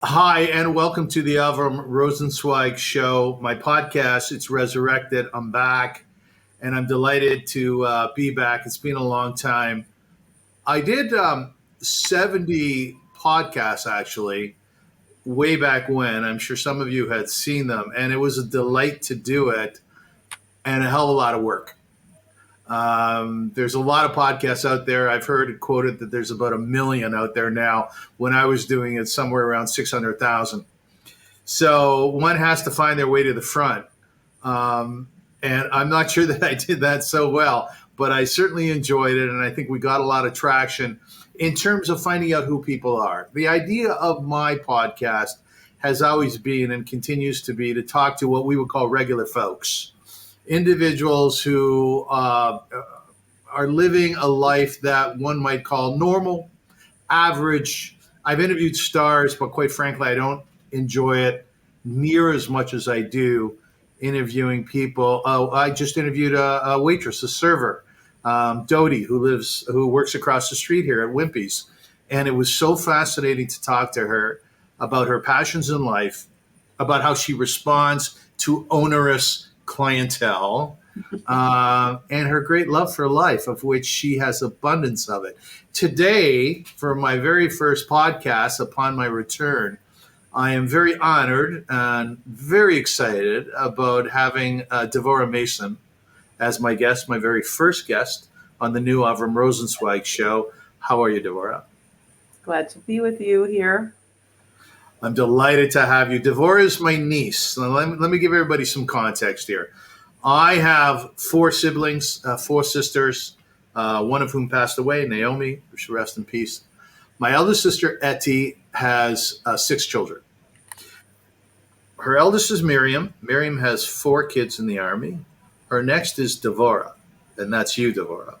Hi, and welcome to the Avrum Rosensweig show, my podcast. It's resurrected. I'm back, and I'm delighted to be back. It's been a long time. I did 70 podcasts, actually, way back when. I'm sure some of you had seen them, and it was a delight to do it and a hell of a lot of work. There's a lot of podcasts out there. I've heard it quoted that there's about 1 million out there now. When I was doing it, somewhere around 600,000. So one has to find their way to the front. And I'm not sure that I did that so well, but I certainly enjoyed it. And I think we got a lot of traction in terms of finding out who people are. The idea of my podcast has always been and continues to be to talk to what we would call regular folks, individuals who are living a life that one might call normal, average. I've interviewed stars, but quite frankly, I don't enjoy it near as much as I do interviewing people. I just interviewed a waitress, a server, Dodie, who works across the street here at Wimpy's, and it was so fascinating to talk to her about her passions in life, about how she responds to onerous clientele, and her great love for life, of which she has abundance of it. Today, for my very first podcast upon my return, I am very honored and very excited about having Devora Mason as my guest, my very first guest on the new Avrum Rosensweig show. How are you, Devora? Glad to be with you here. I'm delighted to have you. Devora is my niece. Now, let me give everybody some context here. I have 4 siblings, 4 sisters, one of whom passed away, Naomi, who should rest in peace. My eldest sister, Etty, has 6 children. Her eldest is Miriam. Miriam has 4 kids in the army. Her next is Devora, and that's you, Devora.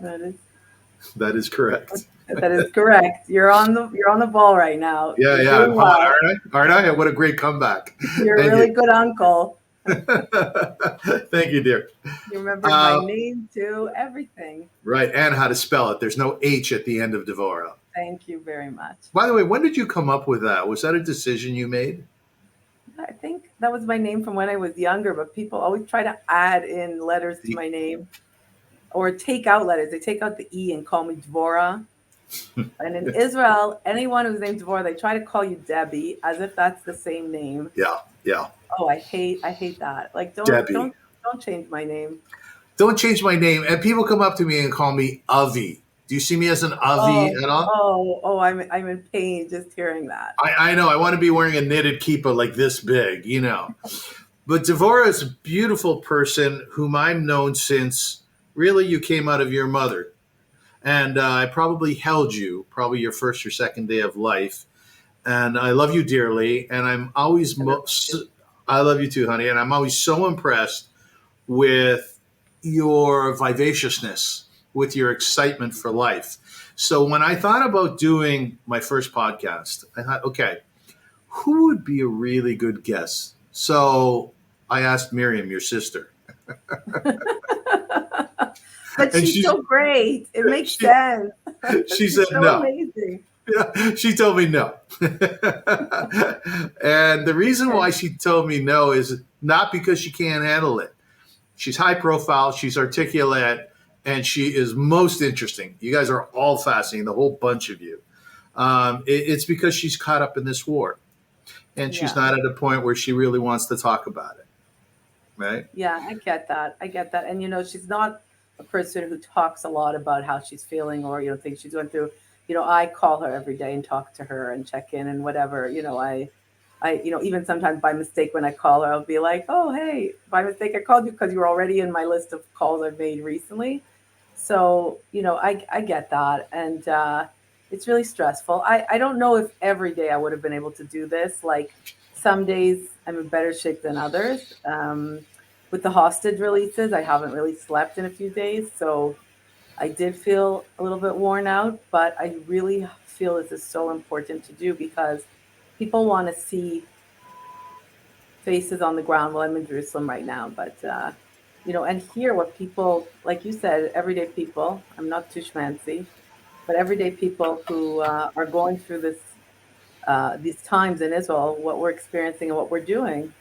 That is correct. That is correct. You're on the ball right now. Yeah. Well. Aren't I? What a great comeback. You're a really good uncle. Thank you, dear. You remember my name too, everything. Right, and how to spell it. There's no H at the end of Devora. Thank you very much. By the way, when did you come up with that? Was that a decision you made? I think that was my name from when I was younger, but people always try to add in letters to my name or take out letters. They take out the E and call me Devora. And in Israel, anyone who's named Devora, they try to call you Debbie as if that's the same name. Yeah. Oh, I hate that. Like, don't change my name. Don't change my name. And people come up to me and call me Avi. Do you see me as an Avi at all? Oh, I'm in pain just hearing that. I know. I want to be wearing a knitted kippah like this big, you know. But Devora is a beautiful person whom I've known since really you came out of your mother. And I probably held you, probably your first or second day of life. And I love you dearly. And I'm always, I love you too, honey. And I'm always so impressed with your vivaciousness, with your excitement for life. So when I thought about doing my first podcast, I thought, okay, who would be a really good guest? So I asked Miriam, your sister. But she's so great. It makes sense. She said so no. Amazing. Yeah, she told me no. And the reason why she told me no is not because she can't handle it. She's high profile, she's articulate, and she is most interesting. You guys are all fascinating, the whole bunch of you. It's because she's caught up in this war. And she's not at a point where she really wants to talk about it. Right? Yeah, I get that. And, she's not a person who talks a lot about how she's feeling or, things she's going through. I call her every day and talk to her and check in and whatever. I even sometimes by mistake when I call her, I'll be like, oh, hey, by mistake I called you because you were already in my list of calls I've made recently. So, I get that. And it's really stressful. I don't know if every day I would have been able to do this. Like some days I'm in better shape than others. With the hostage releases, I haven't really slept in a few days. So I did feel a little bit worn out, but I really feel this is so important to do because people want to see faces on the ground. Well, I'm in Jerusalem right now, but, and hear what people, like you said, everyday people, I'm not too schmancy, but everyday people who are going through this these times in Israel, what we're experiencing and what we're doing.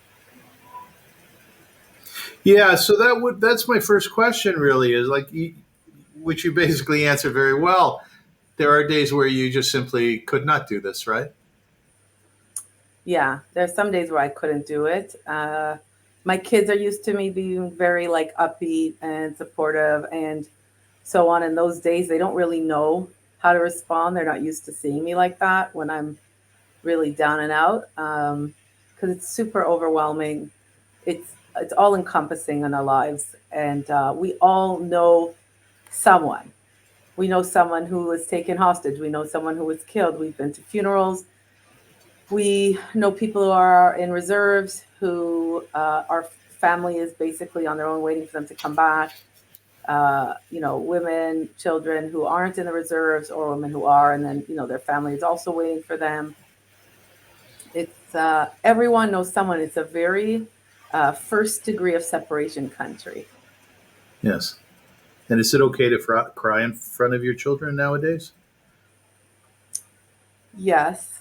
Yeah, so that's my first question. Really, is like, which you basically answer very well. There are days where you just simply could not do this, right? Yeah, there's some days where I couldn't do it. My kids are used to me being very like upbeat and supportive and so on. In those days, they don't really know how to respond. They're not used to seeing me like that when I'm really down and out, because it's super overwhelming. It's all encompassing in our lives, and we all know someone. We know someone who was taken hostage. We know someone who was killed. We've been to funerals. We know people who are in reserves who our family is basically on their own, waiting for them to come back. Women, children who aren't in the reserves, or women who are, and then their family is also waiting for them. It's everyone knows someone. It's a very first degree of separation country. Yes. And is it okay to cry in front of your children nowadays? Yes,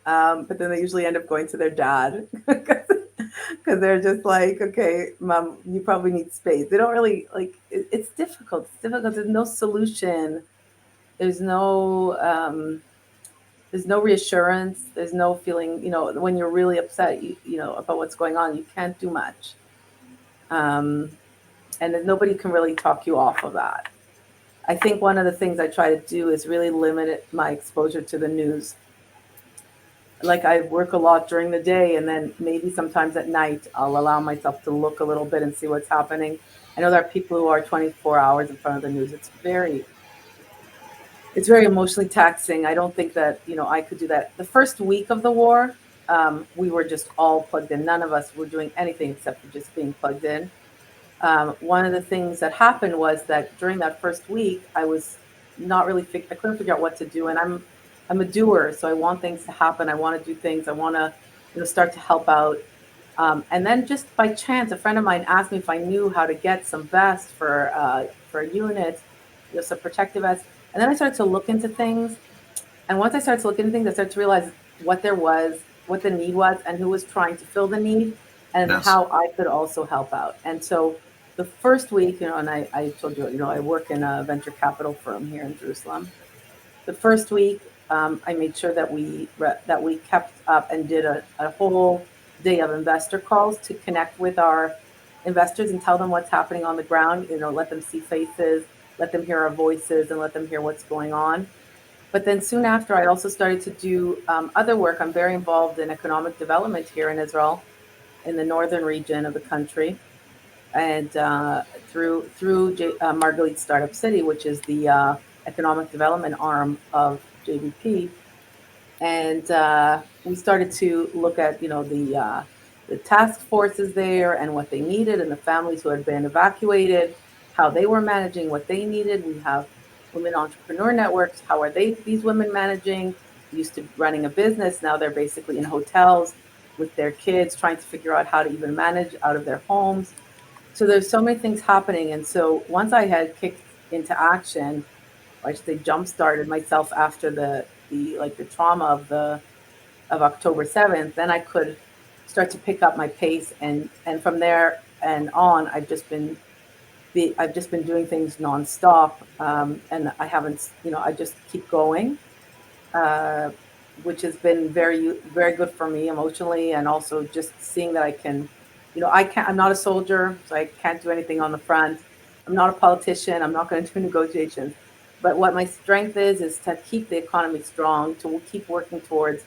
but then they usually end up going to their dad because they're just like, okay, mom, you probably need space. They don't really like. It's difficult. It's difficult. There's no solution. There's no there's no reassurance. There's no feeling. When you're really upset, about what's going on, you can't do much. Um, and then nobody can really talk you off of that. I think one of the things I try to do is really limit my exposure to the news. Like I work a lot during the day, and then maybe sometimes at night I'll allow myself to look a little bit and see what's happening. I know there are people who are 24 hours in front of the news. It's very emotionally taxing. I don't think that I could do that. The first week of the war, we were just all plugged in. None of us were doing anything except for just being plugged in. One of the things that happened was that during that first week, I was not really I couldn't figure out what to do, and I'm a doer, so I want things to happen. I want to do things. I want to start to help out. And then just by chance, a friend of mine asked me if I knew how to get some vests for a unit, some protective vests. And then I started to look into things. And once I started to look into things, I started to realize what there was, what the need was, and who was trying to fill the need, and Yes. how I could also help out. And so the first week, and I told you, I work in a venture capital firm here in Jerusalem. The first week, I made sure that we kept up and did a whole day of investor calls to connect with our investors and tell them what's happening on the ground. Let them see faces, let them hear our voices, and let them hear what's going on. But then soon after, I also started to do other work. I'm very involved in economic development here in Israel, in the northern region of the country, and through Margalit Startup City, which is the economic development arm of JVP. And we started to look at the task forces there and what they needed, and the families who had been evacuated, how they were managing what they needed. We have women entrepreneur networks. How are these women managing? Used to running a business, now they're basically in hotels with their kids, trying to figure out how to even manage out of their homes. So there's so many things happening. And so once I had kicked into action, or I should say jump started myself after the trauma of October 7th, then I could start to pick up my pace, and from there and on, I've just been doing things nonstop, and I haven't, I just keep going, uh, which has been very, very good for me emotionally, and also just seeing that I can, I'm not a soldier, so I can't do anything on the front. I'm not a politician. I'm not going to do negotiations. But what my strength is to keep the economy strong, to keep working towards,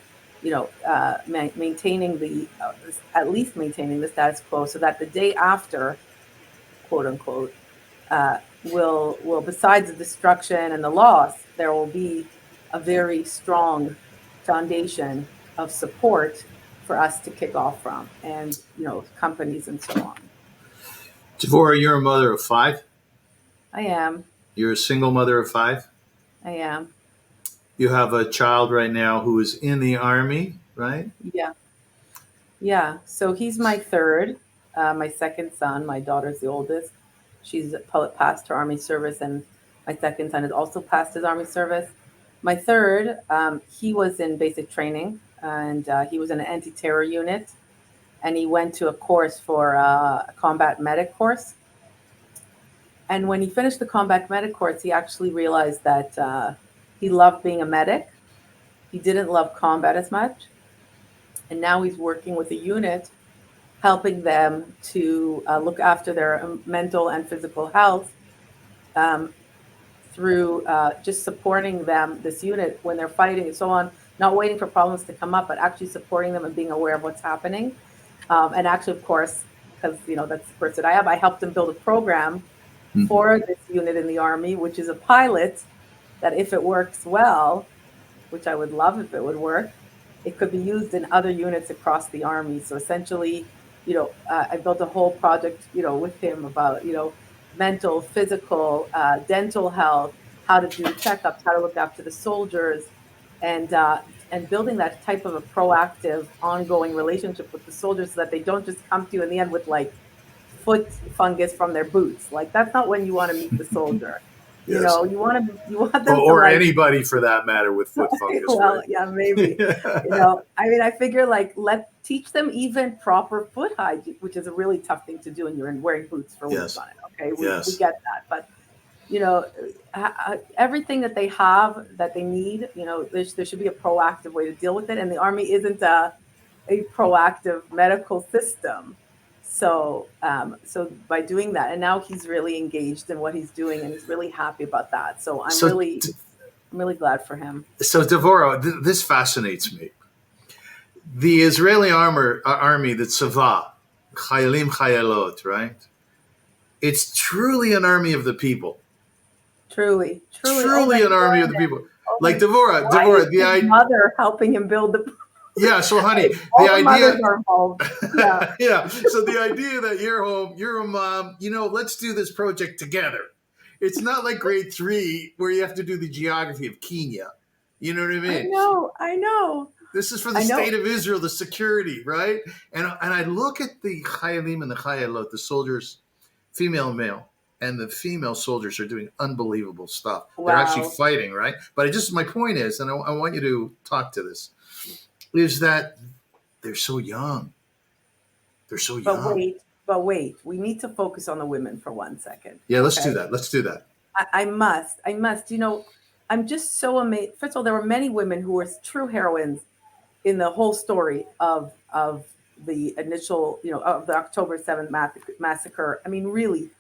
maintaining at least maintaining the status quo, so that the day after, quote unquote, will besides the destruction and the loss, there will be a very strong foundation of support for us to kick off from, and companies and so on. Devora, you're a mother of five. I am. You're a single mother of five. I am. You have a child right now who is in the army, right? Yeah. Yeah. So he's my third. My second son. My daughter's the oldest. She's passed her army service, and my second son has also passed his army service. My third, he was in basic training. and he was in an anti-terror unit, and he went to a course for a combat medic course. And when he finished the combat medic course, he actually realized that he loved being a medic. He didn't love combat as much. And now he's working with a unit, helping them to look after their mental and physical health um, through just supporting them, this unit, when they're fighting and so on, not waiting for problems to come up, but actually supporting them and being aware of what's happening. And actually, of course, because that's the person I have, I helped him build a program for this unit in the Army, which is a pilot that, if it works well, which I would love if it would work, it could be used in other units across the Army. So essentially, I built a whole project, with him about, mental, physical, dental health, how to do checkups, how to look after the soldiers, and building that type of a proactive, ongoing relationship with the soldiers, so that they don't just come to you in the end with like foot fungus from their boots. Like, that's not when you want to meet the soldier. Yes. You want them or to, anybody for that matter with foot fungus. Well, right? yeah, maybe. I figure teach them even proper foot hygiene, which is a really tough thing to do, and you're wearing boots for weeks on it. Okay, we get that, but everything that they have that they need, there should be a proactive way to deal with it, and the Army isn't a proactive medical system. So by doing that, and now he's really engaged in what he's doing, and he's really happy about that. So I'm really glad for him. So Devora, this fascinates me. The Israeli army, the Tzava, Chayalim Chayalot, right? It's truly an army of the people. Truly an army of the people. Like Devora, the idea. Mother helping him build the. Yeah, so honey, the idea. Are involved. Yeah. Yeah. So the idea that you're home, you're a mom, let's do this project together. It's not like grade 3 where you have to do the geography of Kenya. You know what I mean? I know. This is for the state of Israel, the security, right? And I look at the Chayalim and the Chayalot, the soldiers, female and male, and the female soldiers are doing unbelievable stuff. Wow. They're actually fighting, right? But my point is, and I want you to talk to this, is that they're so young. They're so young. But wait, we need to focus on the women for 1 second. Yeah, let's do that. I must. I'm just so amazed. First of all, there were many women who were true heroines in the whole story of the initial, of the October 7th massacre. I mean, really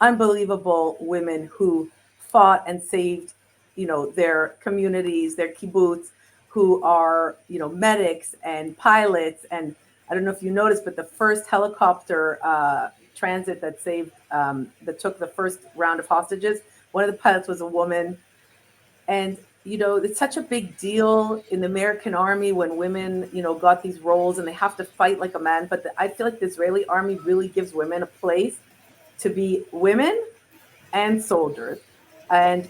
unbelievable women who fought and saved, their communities, their kibbutz, who are, medics and pilots. And I don't know if you noticed, but the first helicopter transit that that took the first round of hostages, one of the pilots was a woman. And, it's such a big deal in the American Army when women, got these roles and they have to fight like a man. But I feel like the Israeli Army really gives women a place to be women and soldiers. And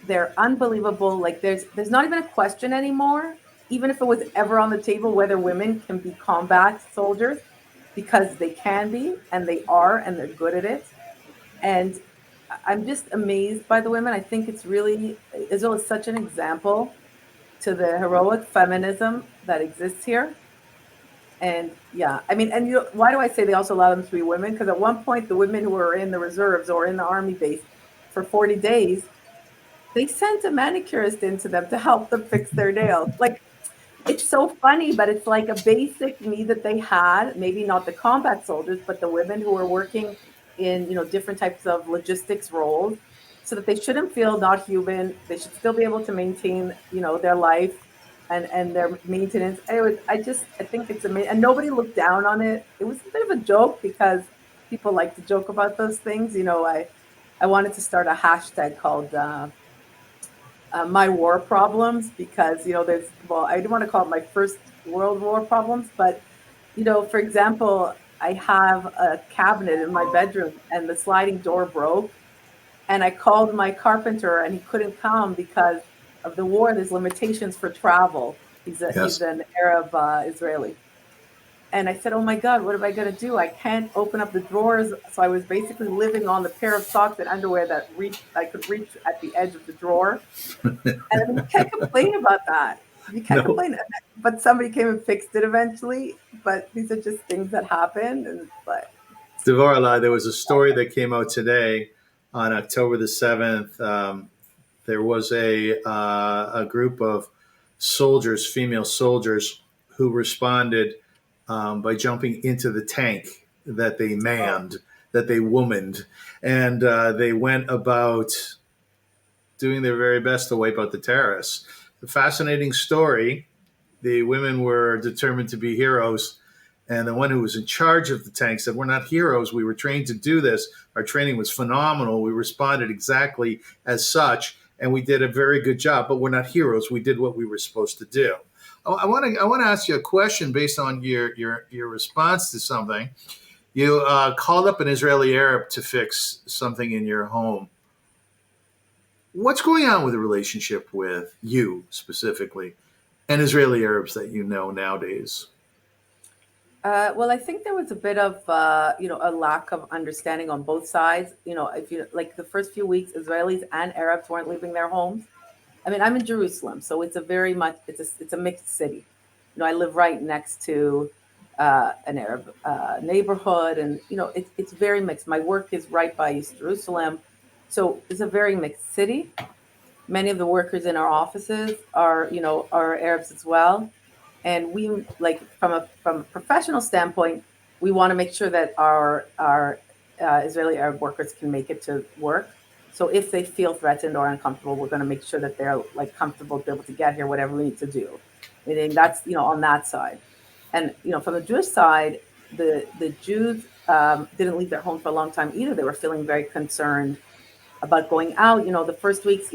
they're unbelievable. Like there's not even a question anymore, even if it was ever on the table, whether women can be combat soldiers, because they can be, and they are, and they're good at it. And I'm just amazed by the women. I think it's really, Israel is such an example to the heroic feminism that exists here. And yeah, I mean, and why do I say they also allow them to be women? Because at one point, the women who were in the reserves or in the army base for 40 days, they sent a manicurist into them to help them fix their nails. Like, it's so funny, but it's like a basic need that they had. Maybe not the combat soldiers, but the women who were working in, different types of logistics roles, so that they shouldn't feel not human. They should still be able to maintain, their life and their maintenance. I think it's amazing. And nobody looked down on it. It was a bit of a joke because people like to joke about those things. I wanted to start a hashtag called my war problems, because, I don't want to call it my first world war problems, but, for example, I have a cabinet in my bedroom and the sliding door broke, and I called my carpenter and he couldn't come because of the war. There's limitations for travel. He's an Arab Israeli. And I said, oh my God, what am I going to do? I can't open up the drawers. So I was basically living on the pair of socks and underwear I could reach at the edge of the drawer. And I can't complain about that. You can't No. complain. But somebody came and fixed it eventually. But these are just things that happen, and but Devora, there was a story that came out today on October the 7th. There was a group of soldiers, female soldiers, who responded by jumping into the tank that they manned, that they womaned, and they went about doing their very best to wipe out the terrorists. A fascinating story. The women were determined to be heroes. And the one who was in charge of the tank said, "We're not heroes. We were trained to do this. Our training was phenomenal. We responded exactly as such, and we did a very good job. But we're not heroes. We did what we were supposed to do." I want to ask you a question based on your response to something. You called up an Israeli Arab to fix something in your home. What's going on with the relationship with you specifically and Israeli Arabs that you know nowadays? well, I think there was a bit of a lack of understanding on both sides. If you like the first few weeks, Israelis and Arabs weren't leaving their homes. I mean, I'm in Jerusalem, so it's a very much it's a mixed city. I live right next to an Arab neighborhood, and it's very mixed. My work is right by East Jerusalem, so it's a very mixed city. Many of the workers in our offices are Arabs as well, and we like from a professional standpoint, we want to make sure that our Israeli Arab workers can make it to work. So if they feel threatened or uncomfortable, we're going to make sure that they're like comfortable to be able to get here, whatever we need to do. I think that's on that side, and from the Jewish side, the Jews didn't leave their home for a long time either. They were feeling very concerned about going out. The first weeks,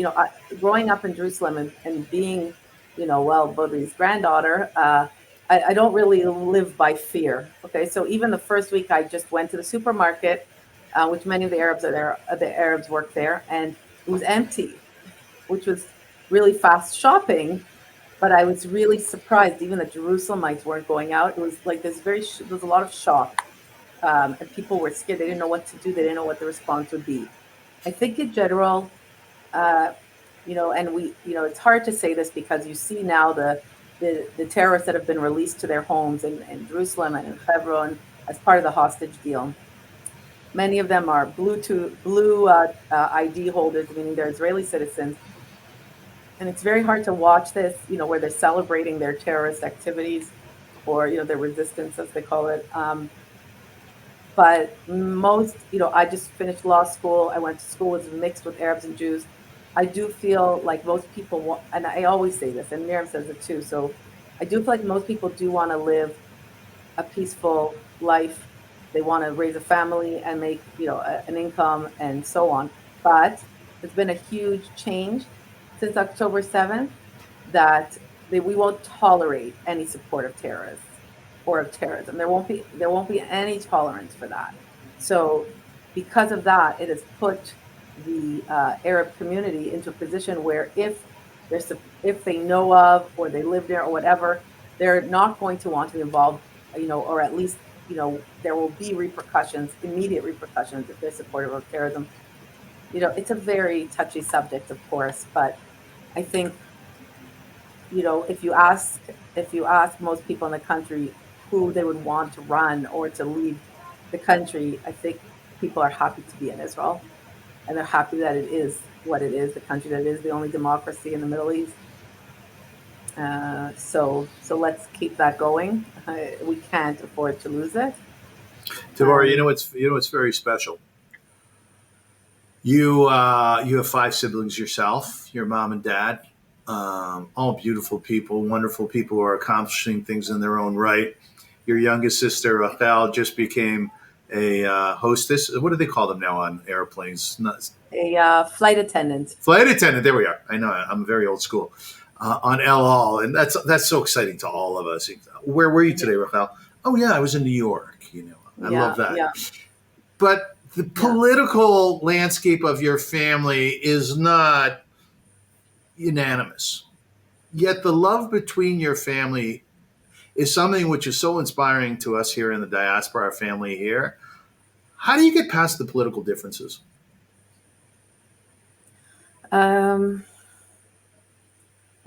growing up in Jerusalem and being, Bodri's granddaughter, I don't really live by fear. Okay, so even the first week, I just went to the supermarket, which many of the Arabs are there. The Arabs work there, and it was empty, which was really fast shopping. But I was really surprised. Even the Jerusalemites weren't going out. It was like there's a lot of shock, and people were scared. They didn't know what to do. They didn't know what the response would be. I think in general, uh, and it's hard to say this because you see now the terrorists that have been released to their homes in Jerusalem and in Hebron as part of the hostage deal. Many of them are blue ID holders, meaning they're Israeli citizens, and it's very hard to watch this, where they're celebrating their terrorist activities or their resistance, as they call it. But most, I just finished law school. I went to school was mixed with Arabs and Jews. I do feel like most people want, and I always say this, and Miriam says it too. So I do feel like most people do want to live a peaceful life. They want to raise a family and make, an income and so on. But there's been a huge change since October 7th that we won't tolerate any support of terrorists or of terrorism. There won't be any tolerance for that. So because of that, it has put the Arab community into a position where if they know of or they live there or whatever, they're not going to want to be involved, or at least there will be repercussions, immediate repercussions if they're supportive of terrorism. It's a very touchy subject, of course, but I think if you ask most people in the country who they would want to run or to lead the country, I think people are happy to be in Israel, and they're happy that it is what it is, the country that is the only democracy in the Middle East. So let's keep that going. We can't afford to lose it. Devora, Um, you know what's very special. You have five siblings yourself. Your mom and dad, all beautiful people, wonderful people who are accomplishing things in their own right. Your youngest sister Rachel just became a hostess. What do they call them now on airplanes? Not, a flight attendant. flight attendant. There we are. I know. I'm very old school. On El Al, and that's so exciting to all of us. Where were you today, Rachel? Oh yeah, I was in New York. I love Yeah, that. yeah, But the yeah. political landscape of your family is not unanimous. Yet the love between your family is something which is so inspiring to us here in the diaspora, our family here. How do you get past the political differences? Um,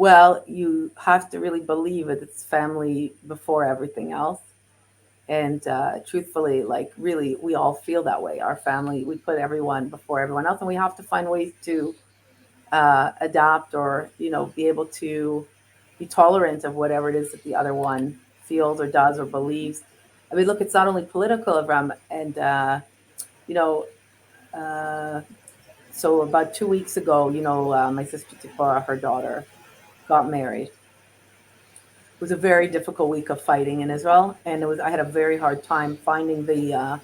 Well, you have to really believe it. It's family before everything else. And truthfully, like really, we all feel that way. Our family, we put everyone before everyone else, and we have to find ways to adapt, or be able to be tolerant of whatever it is that the other one feels or does or believes. I mean, look, it's not only political, Avram, and you know, uh, so about 2 weeks ago, my sister Devora, her daughter, got married. It was a very difficult week of fighting in Israel, and I had a very hard time finding the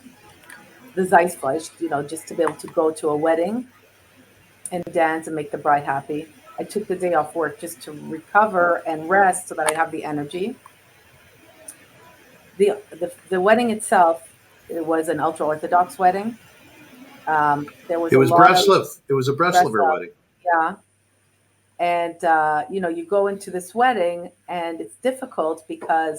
Zeitfleisch, just to be able to go to a wedding and dance and make the bride happy. I took the day off work just to recover and rest so that I have the energy. The wedding itself, it was an ultra Orthodox wedding. There was It a was lot of Breslov. It was a dress Breslover up, wedding. yeah. And you go into this wedding, and it's difficult because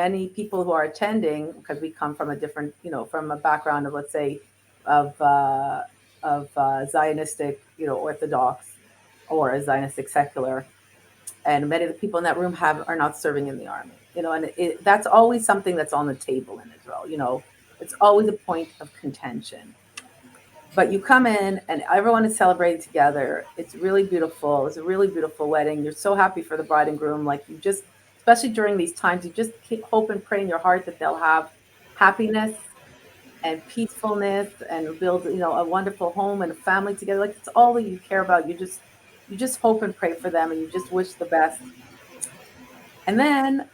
many people who are attending, because we come from a different, from a background of, let's say, of Zionistic, Orthodox, or a Zionistic secular, and many of the people in that room are not serving in the army, and that's always something that's on the table in Israel. It's always a point of contention. But you come in and everyone is celebrating together. It's really beautiful. It's a really beautiful wedding. You're so happy for the bride and groom. Like, you just, especially during these times, you just hope and pray in your heart that they'll have happiness and peacefulness and build, a wonderful home and a family together. Like, it's all that you care about. You just hope and pray for them, and you just wish the best. And then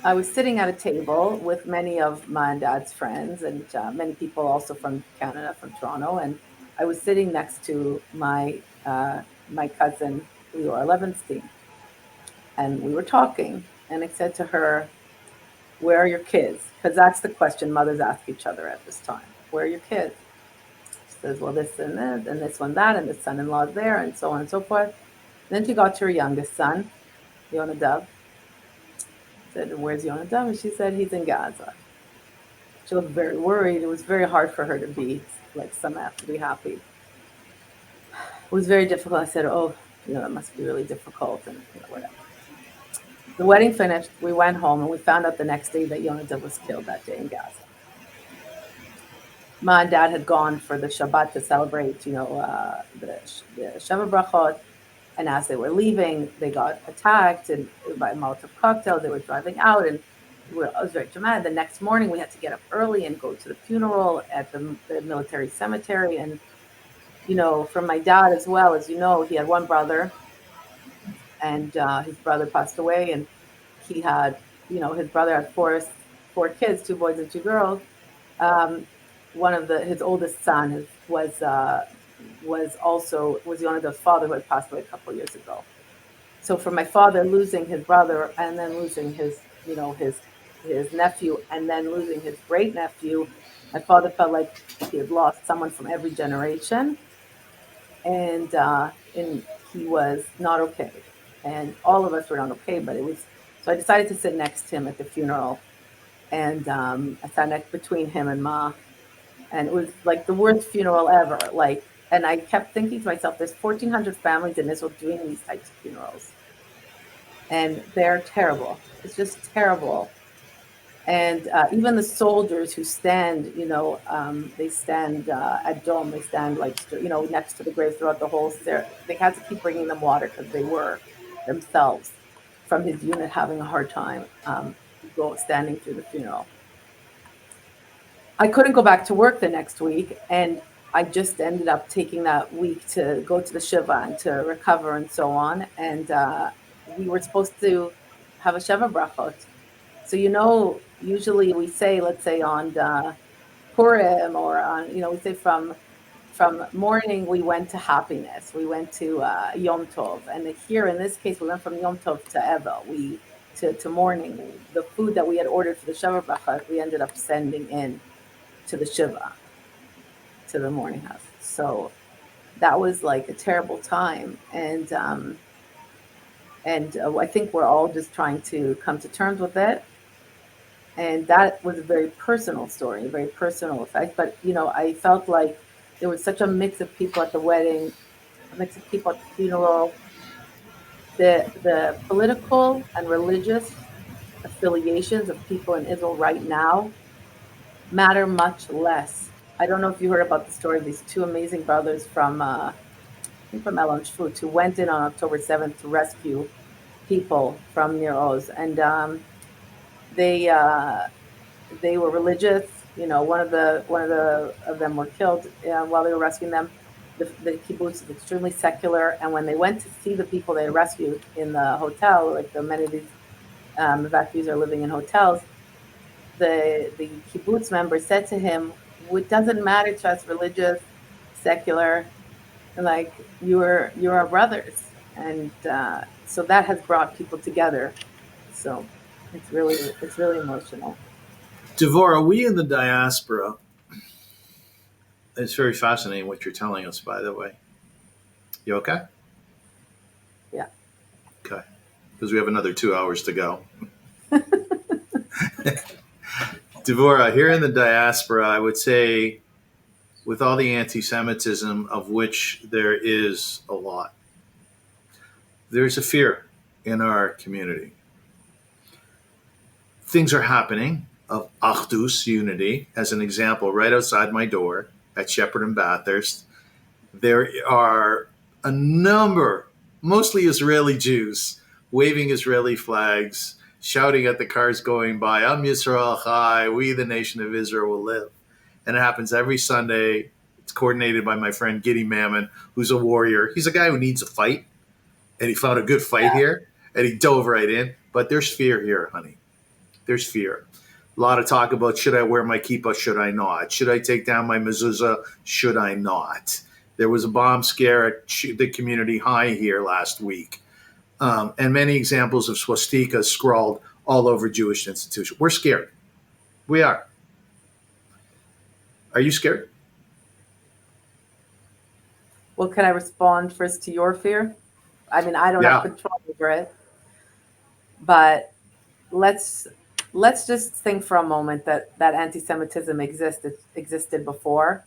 I was sitting at a table with many of my dad's friends, and many people also from Canada, from Toronto. And I was sitting next to my cousin Leora Levenstein, and we were talking. And I said to her, "Where are your kids?" Because that's the question mothers ask each other at this time. Where are your kids? She says, "Well, this and this, and this one that, and the son-in-law's there, and so on and so forth." Then she got to her youngest son, Yonadav. Said, "Where's Yonadav?" And she said, "He's in Gaza." She looked very worried. It was very hard for her to be like samach, to be happy. It was very difficult. I said, "Oh, that must be really difficult," and whatever. The wedding finished. We went home, and we found out the next day that Yonadav was killed that day in Gaza. Ma and Dad had gone for the Shabbat to celebrate, the Sheva Brachot. And as they were leaving, they got attacked and by Molotov cocktails. They were driving out, and it was very dramatic. The next morning, we had to get up early and go to the funeral at the military cemetery. And for my dad as well, as you know, he had one brother, and his brother passed away, and he had, his brother had four kids, 2 boys and 2 girls. His oldest son was Yonadav's father, who had passed away a couple of years ago. So for my father, losing his brother, and then losing his nephew, and then losing his great nephew, my father felt like he had lost someone from every generation, and he was not okay, and all of us were not okay. But so I decided to sit next to him at the funeral, and I sat next between him and Ma. And it was like the worst funeral ever. And I kept thinking to myself, there's 1,400 families in Israel doing these types of funerals. And they're terrible. It's just terrible. And even the soldiers who stand, they stand at Dome, they stand next to the grave throughout the whole, they had to keep bringing them water because they were themselves from his unit having a hard time standing through the funeral. I couldn't go back to work the next week, and I just ended up taking that week to go to the Shiva and to recover and so on. And we were supposed to have a Sheva Brachot. So, usually we say, let's say on Purim, or on, we say from mourning, we went to happiness. We went to Yom Tov. And here in this case, we went from Yom Tov to Evel, to mourning. The food that we had ordered for the Sheva Brachot, we ended up sending in to the Shiva, to the mourning house. So that was like a terrible time. And I think we're all just trying to come to terms with it. And that was a very personal story, a very personal effect. But, I felt like there was such a mix of people at the wedding, a mix of people at the funeral. The political and religious affiliations of people in Israel right now matter much less. I don't know if you heard about the story of these two amazing brothers from I think from Elon Shvut, who went in on October 7th to rescue people from near Oz, and they they were religious. One of them were killed while they were rescuing them. The kibbutz is extremely secular, and when they went to see the people they rescued in the hotel, like many of these evacuees are living in hotels, the kibbutz member said to him, "It doesn't matter to us, religious, secular, like you're our brothers," and so that has brought people together. So it's really emotional. Devora, we in the diaspora, it's very fascinating what you're telling us, by the way. You okay? Yeah. Okay. Because we have another 2 hours to go. Devora, here in the diaspora, I would say, with all the anti-Semitism, of which there is a lot, there's a fear in our community. Things are happening of Achdus, unity. As an example, right outside my door at Shepherd and Bathurst, there are a number, mostly Israeli Jews, waving Israeli flags, shouting at the cars going by, Am Yisrael Chai, we the nation of Israel will live. And it happens every Sunday. It's coordinated by my friend Giddy Mammon, who's a warrior. He's a guy who needs a fight, and he found a good fight here, and he dove right in. But there's fear here, honey. There's fear. A lot of talk about, should I wear my kippah, should I not? Should I take down my mezuzah, should I not? There was a bomb scare at the community high here last week. And many examples of swastikas scrawled all over Jewish institutions. We're scared. We are. Are you scared? Well, can I respond first to your fear? I mean, I don't have control over it, but let's just think for a moment that anti-Semitism existed before.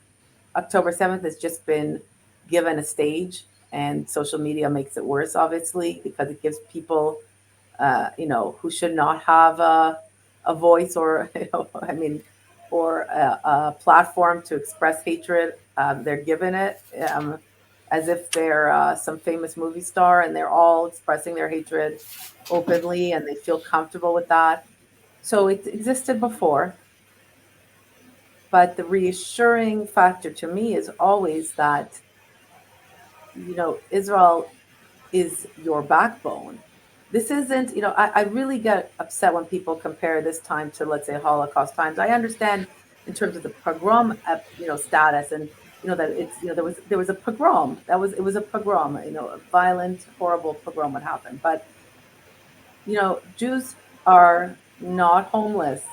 October 7th has just been given a stage, and social media makes it worse, obviously, because it gives people, who should not have a voice or, or a platform to express hatred. They're given it as if they're some famous movie star, and they're all expressing their hatred openly, and they feel comfortable with that. So it existed before. But the reassuring factor to me is always that, Israel is your backbone. This isn't, I really get upset when people compare this time to, let's say, Holocaust times. I understand in terms of the pogrom, status, and that it's, there was a pogrom. It was a pogrom, a violent, horrible pogrom would happen. But Jews are not homeless.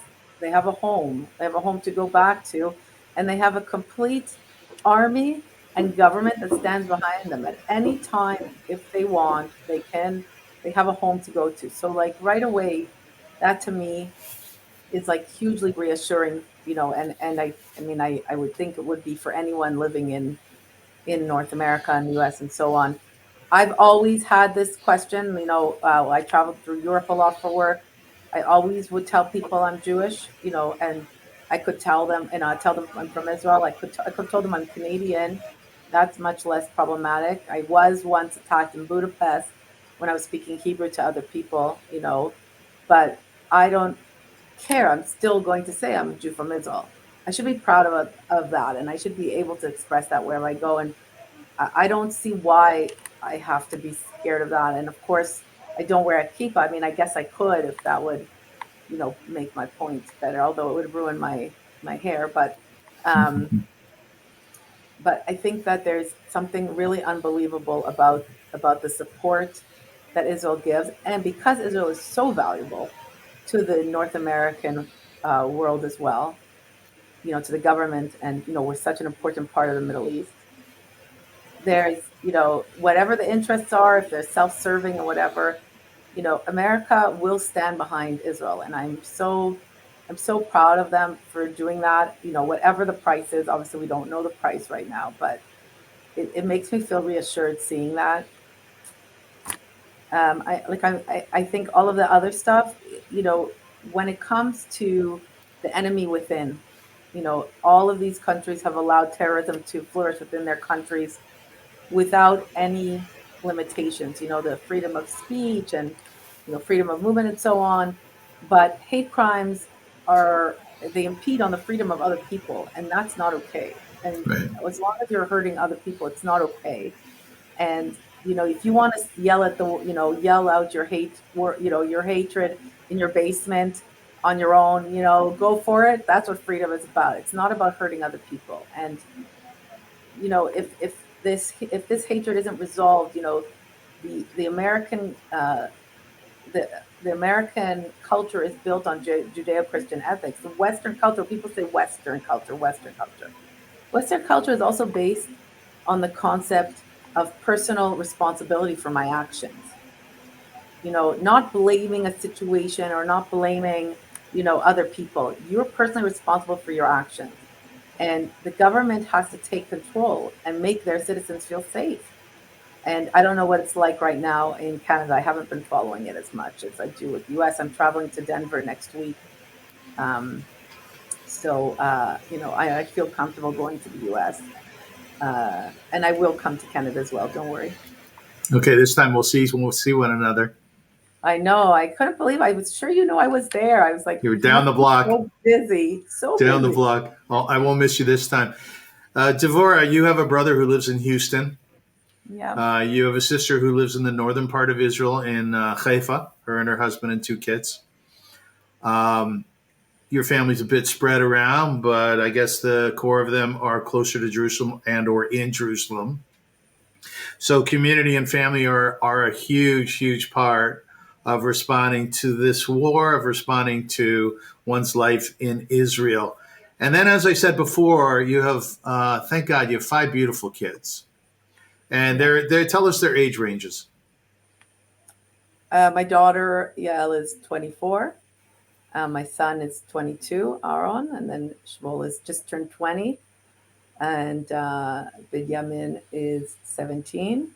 They have a home. They have a home to go back to, and they have a complete army and government that stands behind them. At any time, if they want, they can. They have a home to go to. So, like right away, that to me is like hugely reassuring. And I would think it would be for anyone living in North America and the U.S. and so on. I've always had this question. I traveled through Europe a lot for work. I always would tell people I'm Jewish, and I could tell them, and I tell them I'm from Israel. I could tell them I'm Canadian. That's much less problematic. I was once attacked in Budapest when I was speaking Hebrew to other people, but I don't care. I'm still going to say I'm a Jew from Israel. I should be proud of that, and I should be able to express that wherever I go. And I don't see why I have to be scared of that. And of course, I don't wear a kippah. I mean, I guess I could if that would, make my point better. Although it would ruin my hair. But I think that there's something really unbelievable about the support that Israel gives, and because Israel is so valuable to the North American world as well, to the government, and we're such an important part of the Middle East. There's, whatever the interests are, if they're self-serving or whatever, America will stand behind Israel. And I'm so proud of them for doing that. Whatever the price is, obviously we don't know the price right now, but it makes me feel reassured seeing that. I think all of the other stuff, you know, when it comes to the enemy within, you know, all of these countries have allowed terrorism to flourish within their countries without any limitations, you know, the freedom of speech and, you know, freedom of movement and so on. But hate crimes are, they impede on the freedom of other people, and that's not okay. And Right. as long as you're hurting other people, it's not okay. And, you know, if you want to yell at the, you know, yell out your hate, or, you know, your hatred in your basement on your own, you know, go for it. That's what freedom is about. It's not about hurting other people. And, you know, if this hatred isn't resolved, you know, the American the American culture is built on Judeo-Christian ethics. The Western culture, people say Western culture, Western culture. Western culture is also based on the concept of personal responsibility for my actions. You know, not blaming a situation or not blaming, you know, other people. You're personally responsible for your actions. And the government has to take control and make their citizens feel safe. And I don't know what it's like right now in Canada. I haven't been following it as much as I do with the US. I'm traveling to Denver next week. Um, you know, I feel comfortable going to the US. And I will come to Canada as well. Don't worry. Okay, this time we'll see one another. I know. I couldn't believe I was sure, you know, I was there. I was like, You were you down must the be block. so busy, so Down the busy. block. I won't miss you this time. Devora, you have a brother who lives in Houston. Yeah. You have a sister who lives in the northern part of Israel in Haifa, her and her husband and two kids. Um, your family's a bit spread around, but I guess the core of them are closer to Jerusalem and or in Jerusalem. So community and family are a huge, huge part of responding to this war, of responding to one's life in Israel. And then, as I said before, you have, thank God, you have five beautiful kids. And Yeah. they tell us their age ranges. My daughter, Yael, is 24. My son is 22, Aaron, and then Shmuel is just turned 20. And Binyamin is 17.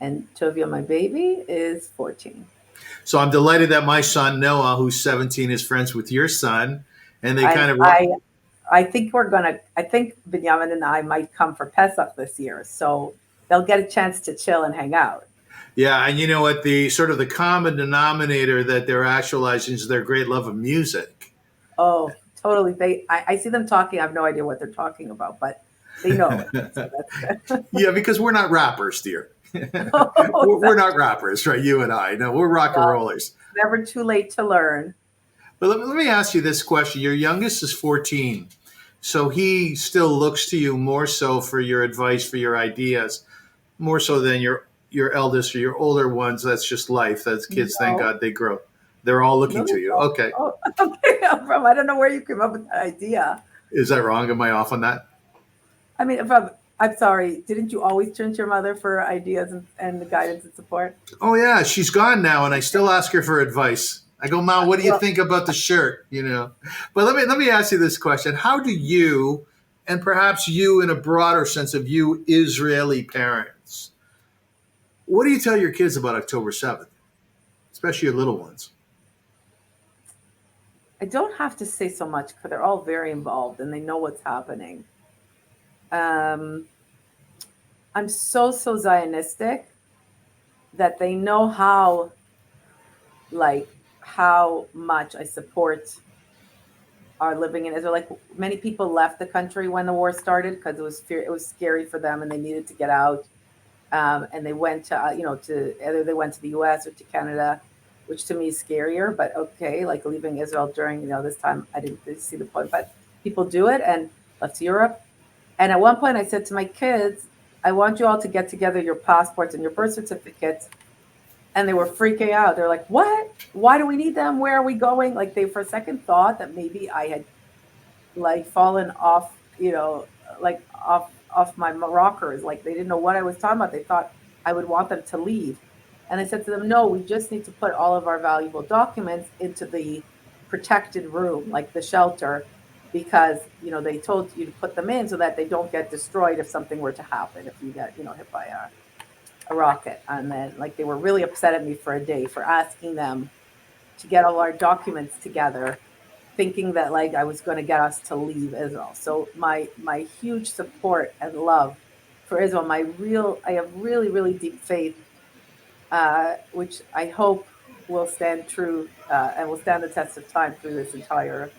And Tovia, my baby, is 14. So I'm delighted that my son, Noah, who's 17, is friends with your son. And they And kind of, I think I think Binyamin and I might come for Pesach this year. So they'll get a chance to chill and hang out. yeah. And you know what? The sort of the common denominator that they're actualizing is their great love of music. Oh, totally. I see them talking. I have no idea what they're talking about, but they know it. So that's good. Yeah, because we're not rappers, dear. Oh, We're not rappers, right? You and I. No, we're rock and well, rollers. it's never too late to learn. But let me ask you this question. Your youngest is 14. So he still looks to you more so for your advice, for your ideas, more so than your eldest or your older ones. That's just life. That's kids. Thank No, God they grow. They're all no, looking they to you. don't. Okay. Oh, okay. Avram, I don't know where you came up with that idea. Is that wrong? Am I off on that? I mean, I'm sorry. Didn't you always turn to your mother for ideas and the guidance and support? Oh yeah, she's gone now, and I still ask her for advice. I go, Mom, what do you Well, think about the shirt? You know. But let me ask you this question: how do you, and perhaps you in a broader sense of you Israeli parents, what do you tell your kids about October 7th, especially your little ones? I don't have to say so much because they're all very involved and they know what's happening. Um, I'm so Zionistic that they know like, how much I support our living in Israel. Like many people left the country when the war started because it was scary for them and they needed to get out. And they went to you know, to either they went to the U.S. or to Canada, which to me is scarier. But okay, like leaving Israel during, you know, this time, I didn't see the point. But people do it and left to Europe. And at one point, I said to my kids, "I want you all to get together your passports and your birth certificates." And they were freaking out. They're like, "What? Why do we need them? Where are we going?" Like they, for a second, thought that maybe I had like fallen off, you know, like off my rockers. Like they didn't know what I was talking about. They thought I would want them to leave. And I said to them, no, we just need to put all of our valuable documents into the protected room, like the shelter, because, you know, they told you to put them in so that they don't get destroyed if something were to happen, if you get, you know, hit by a rocket. And then like they were really upset at me for a day for asking them to get all our documents together, thinking that like I was going to get us to leave Israel. So my huge support and love for Israel, I have really, really deep faith, which I hope will stand true and will stand the test of time through this entire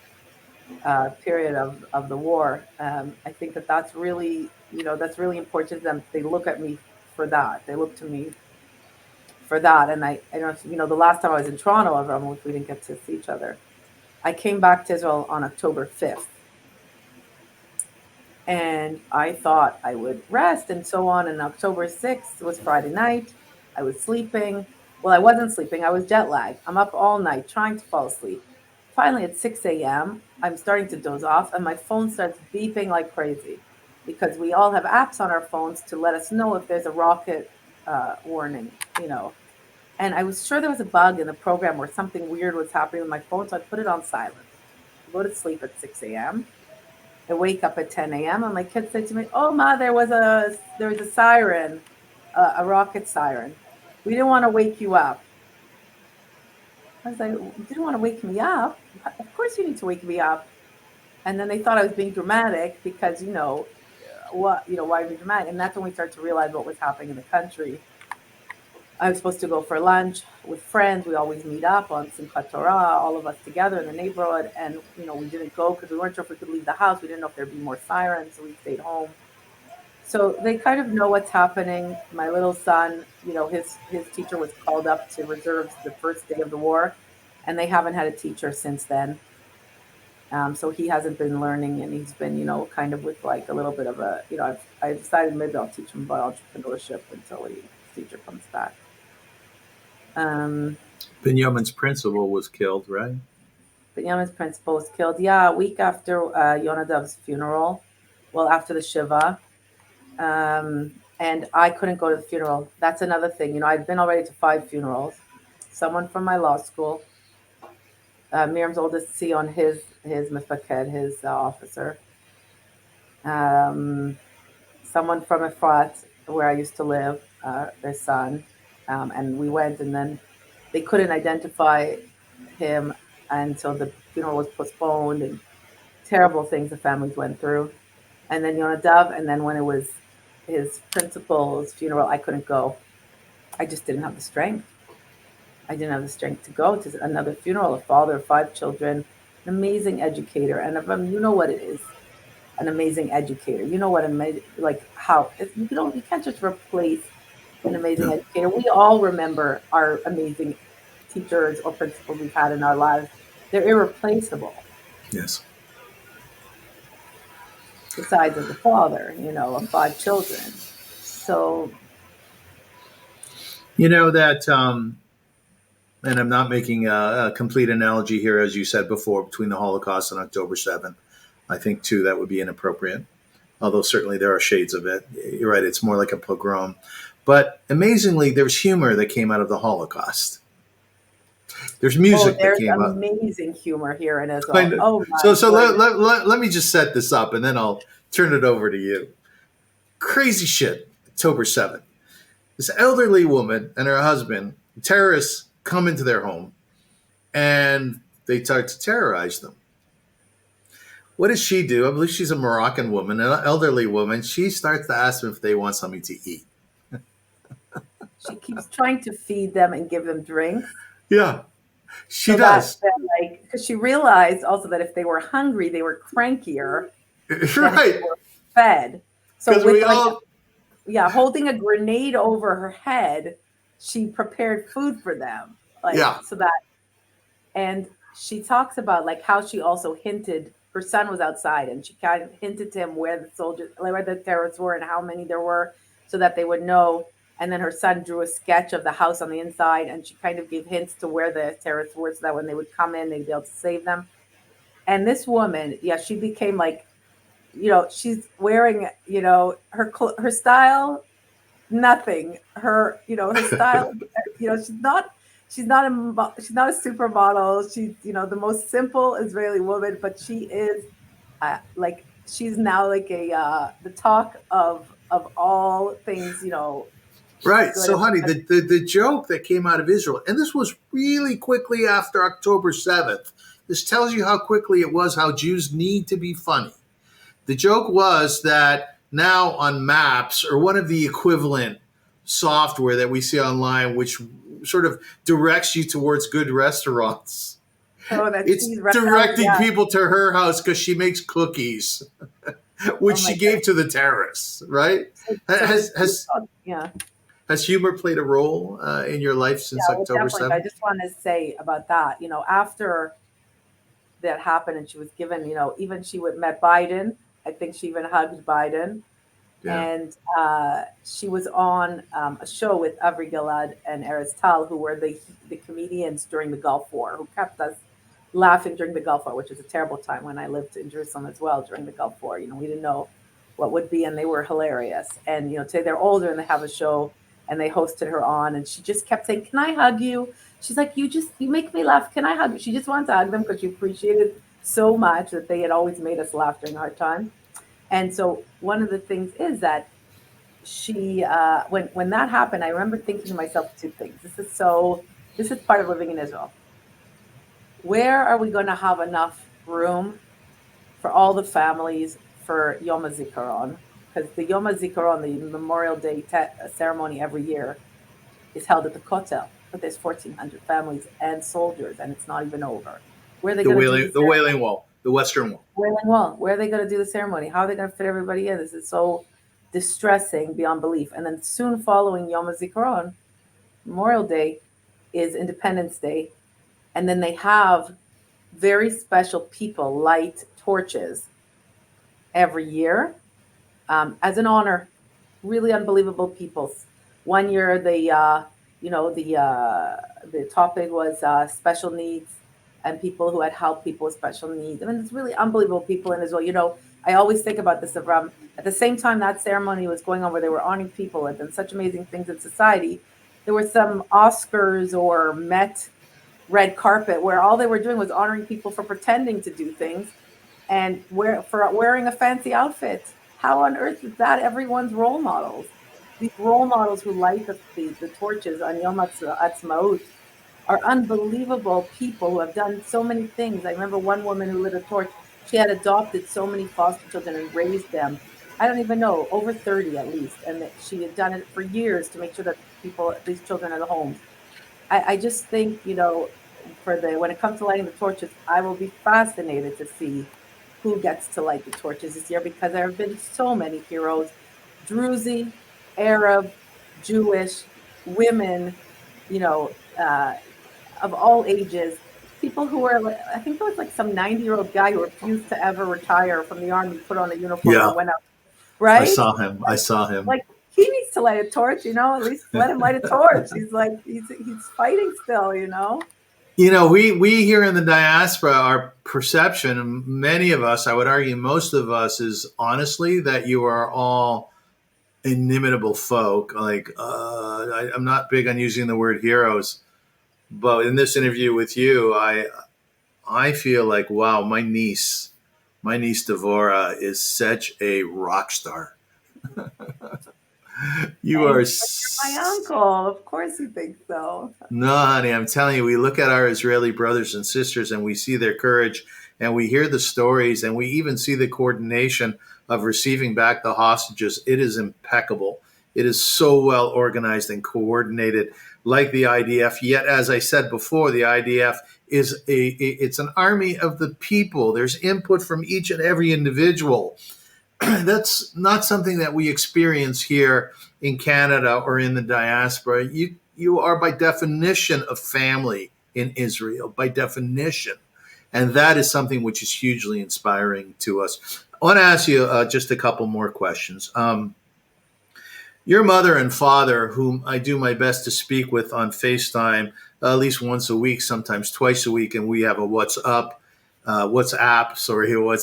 period of the war. I think that that's really, that's really important to them. They look at me for that. They look to me for that. And I don't know, the last time I was in Toronto, Avrum, we didn't get to see each other. I came back to Israel on October 5th. And I thought I would rest and so on. And October 6th was Friday night. I was sleeping. Well, I wasn't sleeping. I was jet lagged. I'm up all night trying to fall asleep. Finally, at 6 a.m., I'm starting to doze off, and my phone starts beeping like crazy because we all have apps on our phones to let us know if there's a rocket warning, And I was sure there was a bug in the program where something weird was happening with my phone, so I put it on silent. I go to sleep at 6 a.m. I wake up at 10 a.m. and my kids say to me, "Oh, Ma, there was a siren, a rocket siren. We didn't want to wake you up." I was like, "You didn't want to wake me up? Of course you need to wake me up." And then they thought I was being dramatic because, why be dramatic? And that's when we started to realize what was happening in the country. I was supposed to go for lunch with friends. We always meet up on Simchat Torah, all of us together in the neighborhood. And, we didn't go because we weren't sure if we could leave the house. We didn't know if there'd be more sirens, so we stayed home. So they kind of know what's happening. My little son, his teacher was called up to reserves the first day of the war, and they haven't had a teacher since then. So he hasn't been learning, and he's been, kind of with like a little bit of a, I decided maybe I'll teach him about entrepreneurship until his teacher comes back. Binyamin's principal was killed, right? Binyamin's principal was killed, a week after Yonadav's funeral. Well, after the Shiva. And I couldn't go to the funeral. That's another thing. I've been already to 5 funerals. Someone from my law school, Miriam's oldest Sion, his mifaked, his officer. Someone from Efrat, where I used to live, their son. And we went, and then they couldn't identify him until the funeral was postponed, and terrible things the families went through. And then Yonadav, and then when it was his principal's funeral, I couldn't go. I just didn't have the strength. I didn't have the strength to go to another funeral. A father of 5 children, an amazing educator, and you know what it is, an amazing educator. You know what you can't just replace an amazing educator. We all remember our amazing teachers or principals we've had in our lives. They're irreplaceable. Yes. Besides of the father, of 5 children. So, that, and I'm not making a complete analogy here, as you said before, between the Holocaust and October 7th. I think, too, that would be inappropriate, although certainly there are shades of it. You're right, it's more like a pogrom. But amazingly, there's humor that came out of the Holocaust. There's music that came out. There's amazing humor here in Israel. Oh, my so let me just set this up, and then I'll turn it over to you. Crazy shit, October 7th. This elderly woman and her husband, terrorists come into their home, and they start to terrorize them. What does she do? I believe she's a Moroccan woman, an elderly woman. She starts to ask them if they want something to eat. She keeps trying to feed them and give them drinks. Yeah, she does. Because she realized also that if they were hungry, they were crankier. Right. If they were fed. So holding a grenade over her head, she prepared food for them. And she talks about how she also hinted her son was outside, and she kind of hinted to him where the terrorists were and how many there were, so that they would know. And then her son drew a sketch of the house on the inside, and she kind of gave hints to where the terrorists were, so that when they would come in, they'd be able to save them. And this woman, she became she's wearing, her style, nothing. Her style, she's not a supermodel. She's, the most simple Israeli woman, but she is she's now the talk of all things, Right. Good So, and honey, bad. the joke that came out of Israel, and this was really quickly after October 7th, this tells you how quickly it was, how Jews need to be funny. The joke was that now on maps, or one of the equivalent software that we see online, which sort of directs you towards good restaurants, Oh, that it's cheese red belly, directing yeah. people to her house because she makes cookies, which Oh my she God. gave to the terrorists, right? So Has, the has, yeah. has humor played a role in your life Yeah, since well, October definitely. But I 7th? just want to say about that, after that happened and she was given, even she would met Biden. I think she even hugged Biden. Yeah. And she was on a show with Avri Gilad and Erez Tal, who were the comedians during the Gulf War, who kept us laughing during the Gulf War, which was a terrible time when I lived in Jerusalem as well during the Gulf War. We didn't know what would be, and they were hilarious. And today they're older and they have a show, and they hosted her on, and she just kept saying, "Can I hug you?" She's like, "You make me laugh. Can I hug you?" She just wanted to hug them because she appreciated so much that they had always made us laugh during our time. And so one of the things is that she, when that happened, I remember thinking to myself two things. This is part of living in Israel. Where are we going to have enough room for all the families for Yom HaZikaron? Because the Yom HaZikaron, the Memorial Day ceremony every year, is held at the Kotel, but there's 1,400 families and soldiers, and it's not even over. Where are they going to do the The ceremony? Wailing Wall, the Western Wall. Wailing Wall. Where are they going to do the ceremony? How are they going to fit everybody in? This is so distressing beyond belief. And then soon following Yom HaZikaron, Memorial Day, is Independence Day. And then they have very special people light torches every year as an honor. Really unbelievable people. One year, the topic was special needs and people who had helped people with special needs. I mean, it's really unbelievable people in Israel. I always think about this, Avram. At the same time that ceremony was going on, where they were honoring people and done such amazing things in society, there were some Oscars or Met red carpet where all they were doing was honoring people for pretending to do things and for wearing a fancy outfit. How on earth is that everyone's role models? These role models who light the torches on Yom Ha'atzmaut are unbelievable people who have done so many things. I remember one woman who lit a torch. She had adopted so many foster children and raised them. I don't even know, over 30 at least. And that she had done it for years to make sure that these children had homes. I just think, when it comes to lighting the torches, I will be fascinated to see who gets to light the torches this year because there have been so many heroes, Druzi, Arab, Jewish, women, you know, uh, of all ages, people who were, I think there was like some 90-year-old guy who refused to ever retire from the army, put on a uniform Yeah, and went out, I right? saw him. I saw him. Like he needs to light a torch, at least let him light a torch. He's fighting still. We here in the diaspora, our perception, many of us, I would argue most of us, is honestly that you are all inimitable folk. Like, I'm not big on using the word heroes, but in this interview with you, I feel like, wow, my niece Devora is such a rock star. You are. Thanks, but you're my uncle. Of course you think so. No, honey, I'm telling you, we look at our Israeli brothers and sisters and we see their courage and we hear the stories and we even see the coordination of receiving back the hostages. It is impeccable. It is so well organized and coordinated, like the IDF. Yet, as I said before, the IDF is it's an army of the people. There's input from each and every individual. That's not something that we experience here in Canada or in the diaspora. You are by definition a family in Israel, by definition. And that is something which is hugely inspiring to us. I want to ask you just a couple more questions. Your mother and father, whom I do my best to speak with on FaceTime at least once a week, sometimes twice a week, and we have a WhatsApp app, What's family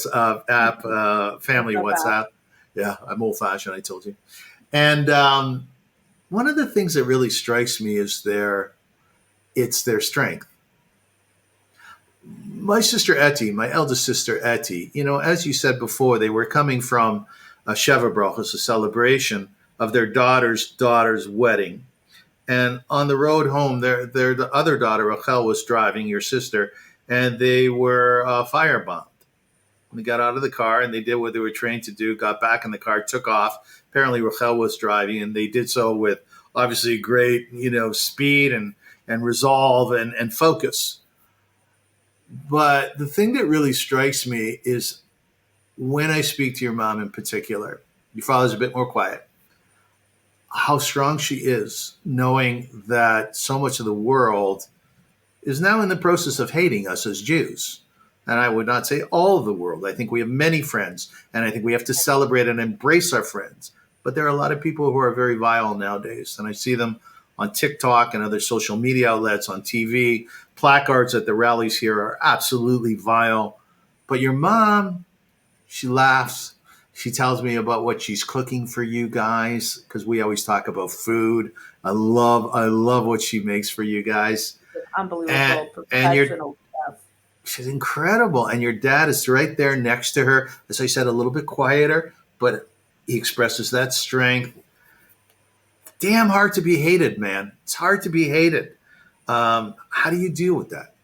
up, Al? WhatsApp. Yeah, I'm old fashioned, I told you. And one of the things that really strikes me is it's their strength. My sister Etty, my eldest sister Etty, as you said before, they were coming from a Sheva Brachos, a celebration of their daughter's wedding. And on the road home, the other daughter, Rachel, was driving, your sister, and they were firebombed. They got out of the car and they did what they were trained to do, got back in the car, took off. Apparently Rachel was driving, and they did so with obviously great, speed and resolve and focus. But the thing that really strikes me is when I speak to your mom in particular, your father's a bit more quiet, how strong she is, knowing that so much of the world is now in the process of hating us as Jews. And I would not say all of the world. I think we have many friends, and I think we have to celebrate and embrace our friends. But there are a lot of people who are very vile nowadays, and I see them on TikTok and other social media outlets, on TV. Placards at the rallies here are absolutely vile. But your mom, she laughs. She tells me about what she's cooking for you guys, because we always talk about food. I love what she makes for you guys. Unbelievable, professional stuff. She's incredible. And your dad is right there next to her. As I said, a little bit quieter, but he expresses that strength. Damn hard to be hated, man. It's hard to be hated. How do you deal with that?